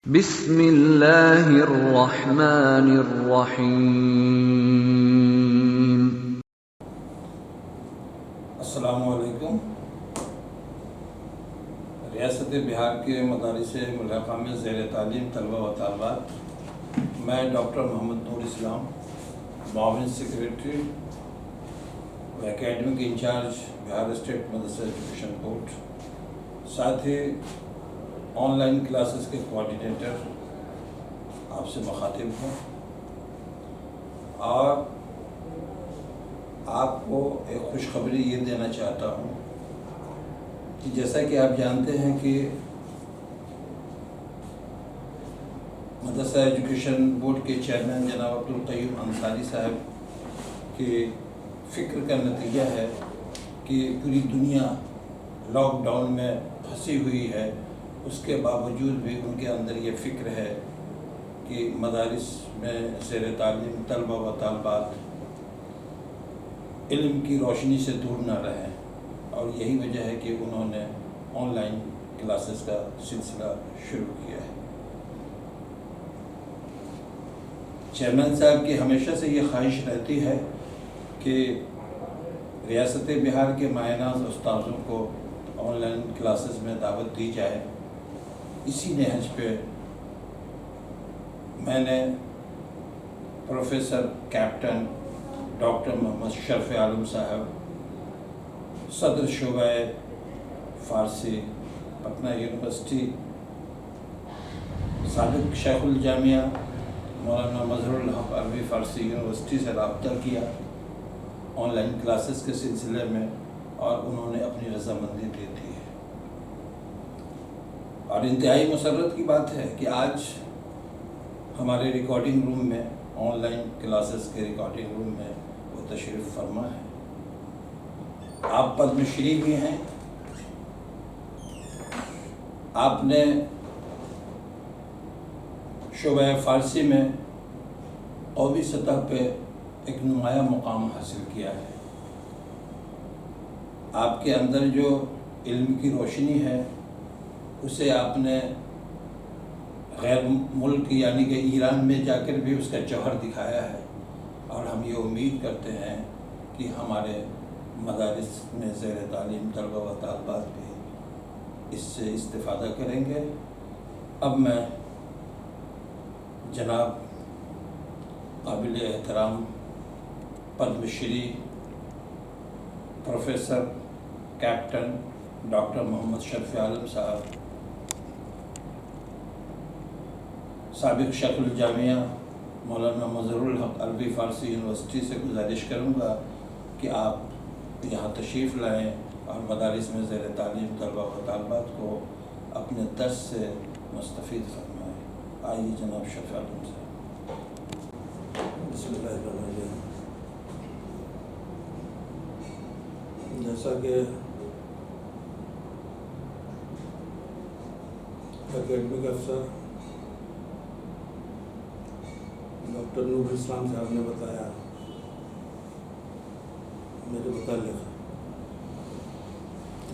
بسم اللہ الرحمن الرحیم۔ السلام علیکم۔ ریاست بہار کے مدارس ملحقہ میں زیر تعلیم طلبہ و طالبات، میں ڈاکٹر محمد نور اسلام، معاون سیکریٹری و اکیڈمک انچارج بہار اسٹیٹ مدرسہ ایجوکیشن بورڈ، ساتھ ہی آن لائن کلاسز کے کوآرڈینیٹر آپ سے مخاطب ہوں، اور آپ کو ایک خوشخبری یہ دینا چاہتا ہوں کہ جیسا کہ آپ جانتے ہیں کہ مدرسہ ایجوکیشن بورڈ کے چیئرمین جناب عبدالقیوم انصاری صاحب کی فکر کا نتیجہ ہے کہ پوری دنیا لاک ڈاؤن میں پھنسی ہوئی ہے، اس کے باوجود بھی ان کے اندر یہ فکر ہے کہ مدارس میں زیر تعلیم طلبہ و طالبات علم کی روشنی سے دور نہ رہیں، اور یہی وجہ ہے کہ انہوں نے آن لائن کلاسز کا سلسلہ شروع کیا ہے۔ چیئرمین صاحب کی ہمیشہ سے یہ خواہش رہتی ہے کہ ریاست بہار کے ماہر ناز استاذوں کو آن لائن کلاسز میں دعوت دی جائے۔ اسی نہج پہ میں نے پروفیسر کیپٹن ڈاکٹر محمد شرف عالم صاحب، صدر شعبہ فارسی پٹنہ یونیورسٹی، سابق شیخ الجامعہ مولانا مظہر الحق عربی فارسی یونیورسٹی سے رابطہ کیا آن لائن کلاسز کے سلسلے میں، اور انہوں نے اپنی رضامندی دے دی ہے۔ اور انتہائی مسرت کی بات ہے کہ آج ہمارے ریکارڈنگ روم میں، آن لائن کلاسز کے ریکارڈنگ روم میں وہ تشریف فرما ہے۔ آپ پدم شری بھی ہیں، آپ نے شعبہ فارسی میں قومی سطح پہ ایک نمایاں مقام حاصل کیا ہے۔ آپ کے اندر جو علم کی روشنی ہے اسے آپ نے غیر ملک یعنی کہ ایران میں جا کر بھی اس کا جوہر دکھایا ہے، اور ہم یہ امید کرتے ہیں کہ ہمارے مدارس میں زیر تعلیم طلبہ و طالبات بھی اس سے استفادہ کریں گے۔ اب میں جناب قابل احترام Padma Shri professor captain doctor محمد شرف عالم صاحب، سابق شیخ الجامعہ مولانا مظہر الحق عربی فارسی یونیورسٹی سے گزارش کروں گا کہ آپ یہاں تشریف لائیں اور مدارس میں زیر تعلیم طلبہ و طالبات کو اپنے درس سے مستفید فرمائیں۔ آئیے جناب شرف عالم صاحب۔ بسم اللہ الرحمن الرحیم۔ جیسا کہ اکیڈمک افسر ڈاکٹر نور اسلام صاحب نے بتایا میرے متعلق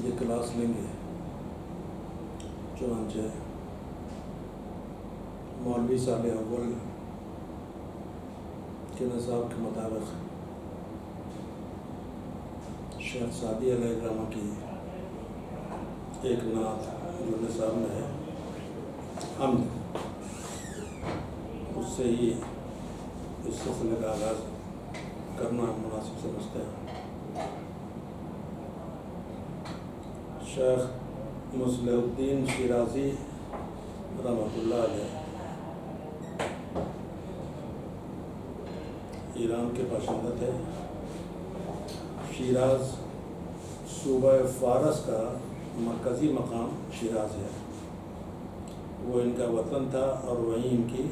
یہ کلاس لیں گے، چنانچہ مولوی سال اول کے نصاب کے مطابق شیخ سعدی علیہ الرحمہ کی ایک نعت جو نصاب میں ہے حمد، اس سے ہی اس سلسلے کا آغاز کرنا مناسب سمجھتے ہیں۔ شیخ مصلح الدین شیرازی رحمۃ اللہ علیہ ایران کے باشندہ تھے۔ شیراز صوبہ فارس کا مرکزی مقام شیراز ہے، وہ ان کا وطن تھا، اور وہیں ان کی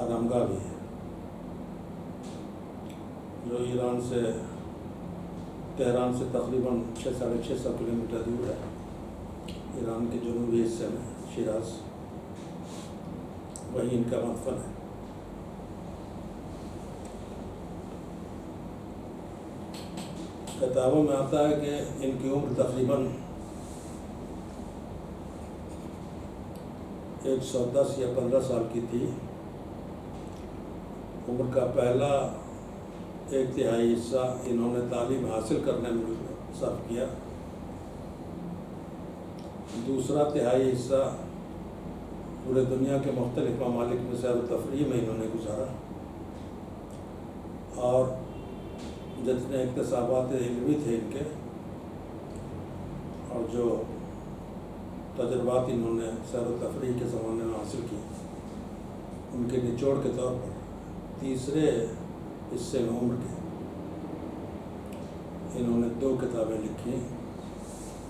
آرامگاہ بھی ہے، جو ایران سے تہران سے تقریباً 600-650 کلومیٹر دور ہے۔ ایران کے جنوبی حصے میں شیراز، وہیں ان کا مدفن ہے۔ کتابوں میں آتا ہے کہ ان کی عمر تقریباً 110 یا 15 سال کی تھی. عمر کا پہلا 1/3 حصہ انہوں نے تعلیم حاصل کرنے میں صرف کیا. دوسرا 1/3 حصہ پورے دنیا کے مختلف ممالک میں سیر و تفریح میں انہوں نے گزارا. اور جتنے اکتسابات علمی تھے ان کے اور جو تجربات انہوں نے سیر و تفریح کے زمانے میں حاصل کی، ان کے نچوڑ کے طور پر تیسرے حصے میں عمر کے انہوں نے 2 کتابیں لکھی،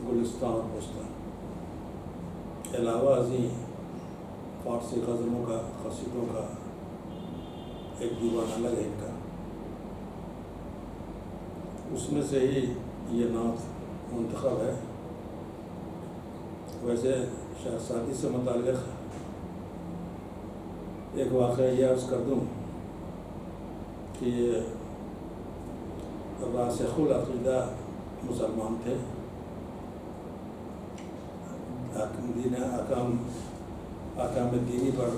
گلستان اور بستان. علاوہ ازیں فارسی غزلوں کا، قصیدوں کا ایک دیوان الگ ہے ان کا. اس میں سے ہی یہ نعت منتخب ہے. ویسے شہزادی سے متعلق ایک واقعہ یہ عرض کر دوں کہ یہ راسخ العقیدہ مسلمان تھے، احکام دینی پر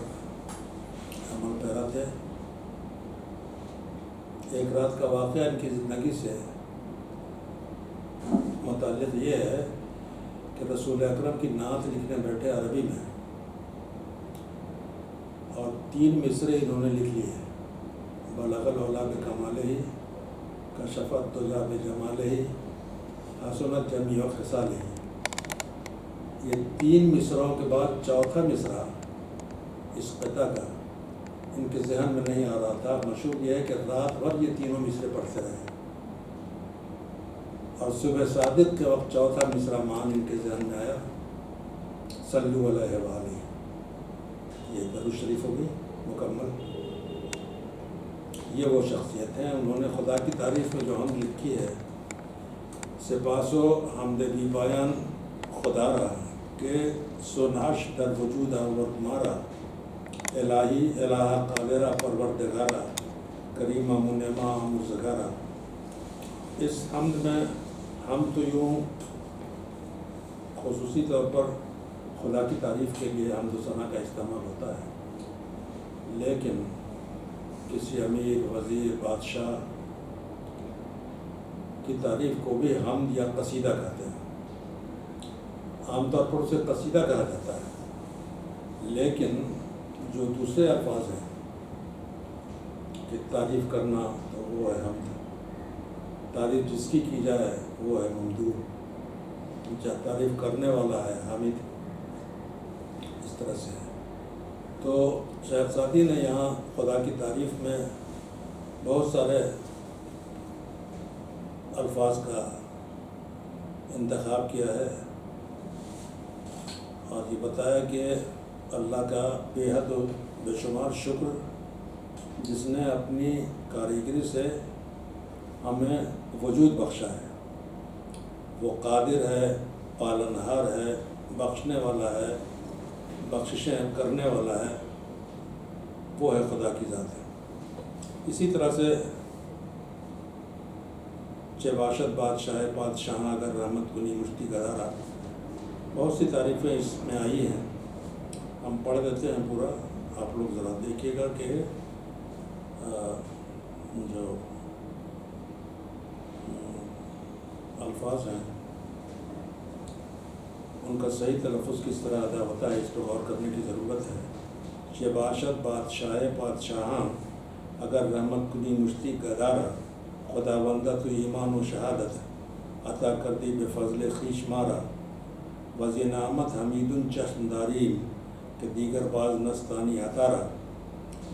عمل پیرا تھے. ایک رات کا واقعہ ان کی زندگی سے متعلق یہ ہے کہ رسول اکرم کی نعت لکھنے بیٹھے عربی میں، اور 3 مصرے انہوں نے لکھ لیے. بلغ العلا بکمالہ، کشف الدجی بجمالہ، حسنت جمیع خصالہ. یہ 3 مصرعوں کے بعد چوتھا مصرع اس قطعہ کا ان کے ذہن میں نہیں آ رہا تھا. مشہور یہ ہے کہ رات بھر یہ تینوں مصرے پڑھتے رہے اور صبح صادق کے وقت چوتھا مصرع مان ان کے ذہن میں آیا، صلو علیہ وآلہ. یہ درود شریف ہوگی مکمل. یہ وہ شخصیت ہیں، انہوں نے خدا کی تعریف میں جو حمد لکھی ہے، سپاس و حمد بی پایان خدا را کہ سناش در وجود آورد مارا، الہی الہ قادرہ پروردگارا، کریمہ منعمہ آمرزگارا. اس حمد میں ہم تو یوں خصوصی طور پر خدا کی تعریف کے لیے حمد و ثنا کا استعمال ہوتا ہے، لیکن کسی امیر، وزیر، بادشاہ کی تعریف کو بھی حمد یا قصیدہ کہتے ہیں. عام طور پر اسے قصیدہ کہا جاتا ہے، لیکن جو دوسرے الفاظ ہیں کہ تعریف کرنا تو وہ ہے حمد، تعریف جس کی جائے وہ ہے ممدوح، تعریف کرنے والا ہے حامد. اس طرح سے ہے. تو شہزادی نے یہاں خدا کی تعریف میں بہت سارے الفاظ کا انتخاب کیا ہے اور یہ بتایا کہ اللہ کا بے حد و بے شمار شکر جس نے اپنی کاریگری سے ہمیں وجود بخشا ہے. وہ قادر ہے، پالنہار ہے، بخشنے والا ہے، بخششیں کرنے والا ہے. وہ ہے خدا کی ذات ہے. اسی طرح سے چہ باشد بادشاہ پادشاہ اگر رحمت کنی مشتی گدارا، بہت سی تعریفیں اس میں آئی ہیں. ہم پڑھ دیتے ہیں پورا، آپ لوگ ذرا دیکھیے گا کہ جو الفاظ ہیں ان کا صحیح تلفظ کس طرح ادا ہوتا ہے، اس پر غور کرنے کی ضرورت ہے. چہ باشد بادشاہ پادشاہاں اگر رحمت کنی مشتی گدارا، خدا بندہ تو ایمان و شہادت عطا کر دی بے فضل خویش مارا. وزی نعمت حمیدن چشم داریم کہ دیگر باز نستانی عطارا.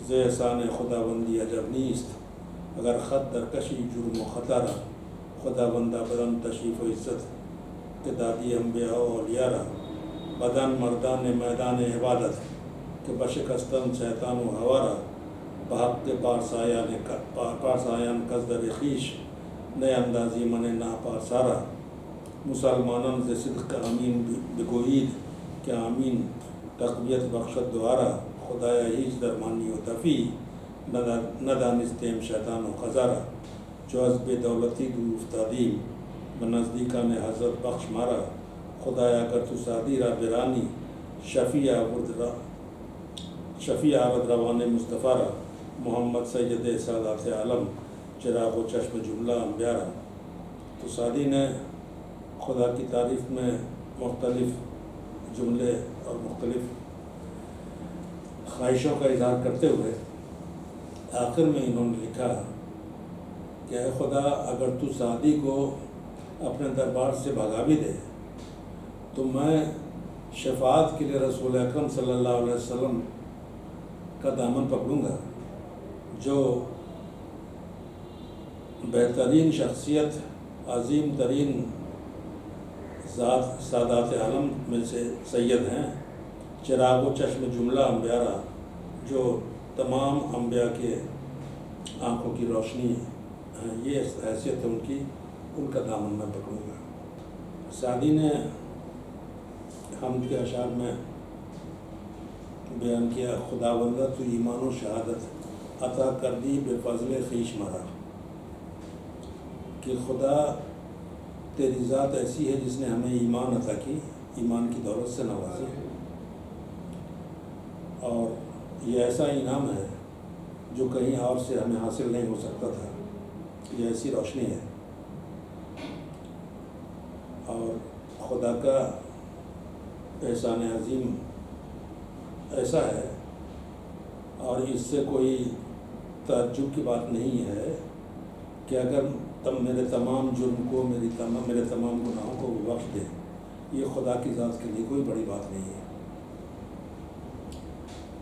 ز احسان خدا بندی عجب نیست اگر خط در کشی جرم و خطارا. خدا بندہ بدن تشریف و عزت کہ دادی انبیاء و اولیاء را. بدن مردان میدان عبادت کہ بشکستن شیطان و ہوارا. بحق کے پارسایان قصدر خویش نئے اندازی من ناپارسارا. مسلمانان ز صدق امین بگوید کہ آمین تقویت بخشت دوارا. خدایا هیچ درمانی و دفی ندانستیم شیطان و خزارا. جو از بے دولتی دور افتادیم به نزدیکان حضرت بخش مارا. خدایا اگر تو سعدی را برانی شفیع آورد شفیع عرض روان مصطفیٰ را محمد سید سادات عالم چراغ و چشم جملہ انبیاء را۔ تو سعدی نے خدا کی تعریف میں مختلف جملے اور مختلف خواہشوں کا اظہار کرتے ہوئے آخر میں انہوں نے لکھا کہ اے خدا، اگر تو سعدی کو اپنے دربار سے بھگا بھی دے تو میں شفاعت کے لیے رسول اکرم صلی اللہ علیہ وسلم کا دامن پکڑوں گا، جو بہترین شخصیت، عظیم ترین ذات، سادات عالم میں سے سید ہیں، چراغ و چشم جملہ انبیاء را، جو تمام انبیاء کے آنکھوں کی روشنی ہیں، یہ حیثیت ہے ان کی، ان کا دامن میں پکڑوں گا۔ سعدی نے حمد کے اشعار میں بیان کیا، خداوندہ تو ایمان و شہادت عطا کر دی بے فضل خویش مرا، کہ خدا تیری ذات ایسی ہے جس نے ہمیں ایمان عطا کی، ایمان کی دولت سے نوازی، اور یہ ایسا انعام ہے جو کہیں اور سے ہمیں حاصل نہیں ہو سکتا تھا، یہ ایسی روشنی ہے۔ اور خدا کا احسان عظیم ایسا ہے، اور اس سے کوئی تعجب کی بات نہیں ہے کہ اگر میرے تمام جرم کو، میرے تمام گناہوں کو وہ بخش دے، یہ خدا کی ذات کے لیے کوئی بڑی بات نہیں ہے۔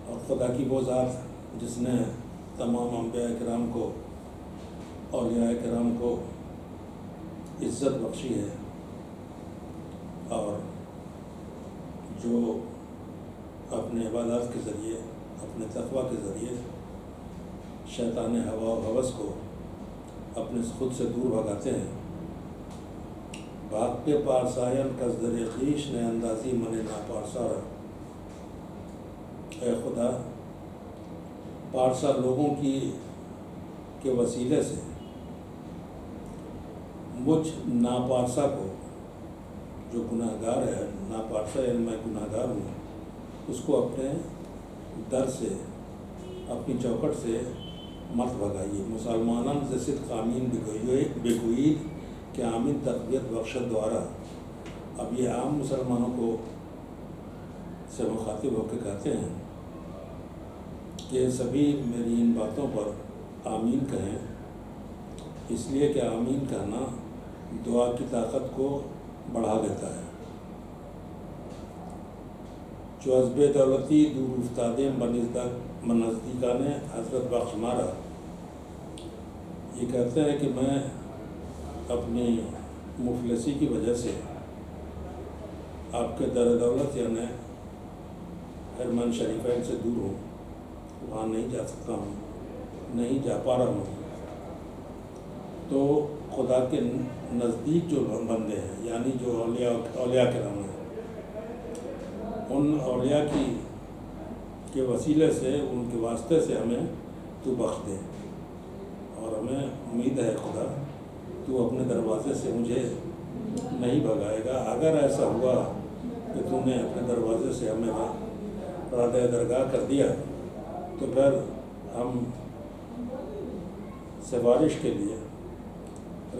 اور خدا کی وہ ذات جس نے تمام انبیاء کرام کو، اولیاء کرام کو عزت بخشی ہے، اور جو اپنے عبادات کے ذریعے، اپنے تقویٰ کے ذریعے شیطان ہوا و ہوس کو اپنے خود سے دور بھگاتے ہیں۔ بھاگ کے پارسائن کزدر خویش نے اندازی من ناپارسا را، اے خدا، پارسا لوگوں کے وسیلے سے مجھ ناپارسا کو، جو گناہ گار ہے، ناپارسا یعنی میں گناہ گار ہوں، اس کو اپنے در سے، اپنی چوکٹ سے مت بھگائیے۔ مسلمانان ز صدق آمین بگوئید کہ آمین تقویت بخشت دوارا۔ اب یہ عام مسلمانوں کو سے مخاطب ہو کے کہتے ہیں کہ سبھی میری ان باتوں پر آمین کہیں، اس لیے کہ آمین کہنا دعا کی طاقت کو بڑھا دیتا ہے۔ جو حزب دولتی دور افتادے بنزدیکان حضرت بخش مارا، یہ کہتے ہیں کہ میں اپنی مفلسی کی وجہ سے آپ کے در دولت یعنی حرمین شریفین سے دور ہوں، وہاں نہیں جا سکتا ہوں، نہیں جا پا رہا ہوں۔ تو خدا کے نزدیک جو بندے ہیں، یعنی جو اولیاء کرام ہیں، ان اولیاء کے وسیلے سے، ان کے واسطے سے ہمیں تو بخش دے، اور ہمیں امید ہے خدا تو اپنے دروازے سے مجھے نہیں بھگائے گا۔ اگر ایسا ہوا کہ تو نے اپنے دروازے سے ہمیں رادہ درگاہ کر دیا تو پھر ہم سفارش کے لیے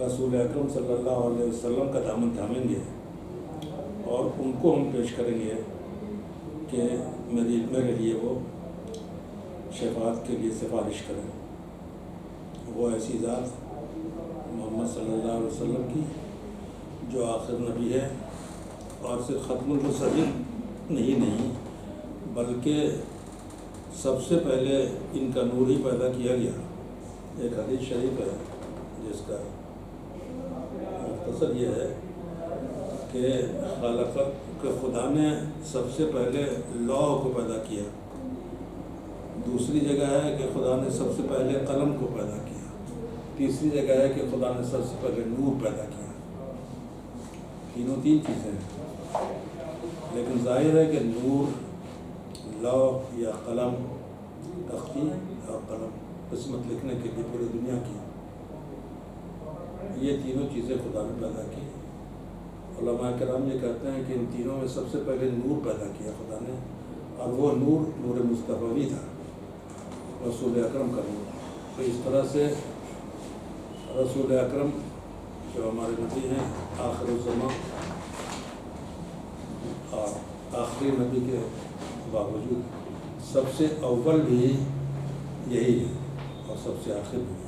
رسول اکرم صلی اللہ علیہ وسلم کا دامن تھامیں گے، اور ان کو ہم پیش کریں گے کہ میرے لیے وہ شفاعت کے لیے سفارش کریں۔ وہ ایسی ذات محمد صلی اللہ علیہ وسلم کی، جو آخر نبی ہے، اور صرف ختم الرسول نہیں بلکہ سب سے پہلے ان کا نور ہی پیدا کیا گیا۔ ایک حدیث شریف ہے جس کا مختصر یہ ہے کہ کہ خدا نے سب سے پہلے لوح کو پیدا کیا۔ دوسری جگہ ہے کہ خدا نے سب سے پہلے قلم کو پیدا کیا۔ تیسری جگہ ہے کہ خدا نے سب سے پہلے نور پیدا کیا۔ تینوں تین چیزیں ہیں، لیکن ظاہر ہے کہ نور، لوح یا قلم، تختی اور قلم، قسمت لکھنے کے لیے پوری دنیا کی، یہ تینوں چیزیں خدا نے پیدا کی۔ علماء کرام یہ کہتے ہیں کہ ان تینوں میں سب سے پہلے نور پیدا کیا خدا نے، اور وہ نور نور مصطفی تھا، رسول اکرم کا نور۔ تو اس طرح سے رسول اکرم جو ہمارے نبی ہیں، آخر الزماں اور آخری نبی کے باوجود سب سے اول بھی یہی ہے اور سب سے آخر بھی